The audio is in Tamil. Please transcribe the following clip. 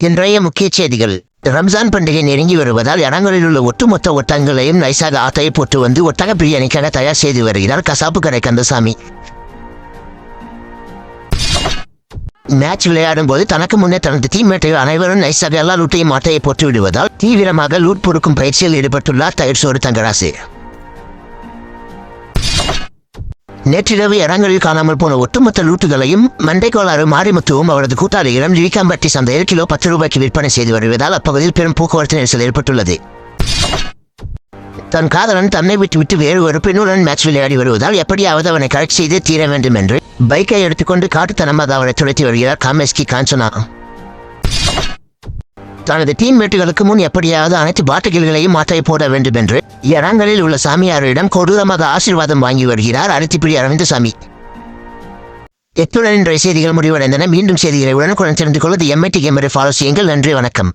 இன்றைய முக்கிய செய்திகள். ரம்ஜான் பண்டிகை நெருங்கி வருவதால் இடங்களில் உள்ள ஒட்டுமொத்த ஒட்டங்களையும் நைசாக ஆட்டையை போட்டு வந்து ஒட்டக பிரியாணிக்காக தயார் செய்து வருகிறார் கசாப்பு கடை கந்தசாமி. மேட்ச் விளையாடும் போது தனக்கு முன்னே தனது டீம்மேட்டுகள் அனைவரும் நைசாக எல்லா லூட்டையும் ஆட்டையை போட்டு விடுவதால் தீவிரமாக லூட் பொறுக்கும் பயிற்சியில் ஈடுபட்டுள்ளார் தயிர் சோறு தங்கராசு. நேற்றிரவு இடங்களில் காணாமல் போன ஒட்டுமொத்த லூட்டுகளையும் மண்டைக்கோளாறு மாரிமுத்துவும் அவரது கூட்டாளியிடம் ஜிவிகாம்பட்டி சந்தையில் கிலோ 10 ரூபாய்க்கு விற்பனை செய்து வருவதால் அப்பகுதியில் பெரும் போக்குவரத்து நெரிசல் ஏற்பட்டுள்ளது. தன் காதலன் தன்னை விட்டு வேறு ஒரு பெண்ணுடன் மேட்ச் விளையாடி வருவதால் எப்படியாவது அவனை கரெக்ட் செய்து தீர வேண்டும் என்று பைக்கை எடுத்துக்கொண்டு காட்டுத்தனமாக அவரை துளைத்து வருகிறார் காமேஸ்கி காஞ்சனா. தனது டீம்மேட்டுகளுக்கு முன் எப்படியாவது அனைத்து பாட்டில்களையும் மாற்றை போட வேண்டும் என்று இடங்களில் உள்ள சாமியாரிடம் கொடூரமாக ஆசீர்வாதம் வாங்கி வருகிறார் அரித்திப்பிடி அரவிந்தசாமி. எத்துடன் இன்றைய செய்திகள் முடிவடைந்தன. மீண்டும் செய்திகளை உடனுக்குடன் தெரிந்து கொள்ள MIT கேமரை ஃபாலோ செய்யுங்கள். நன்றி, வணக்கம்.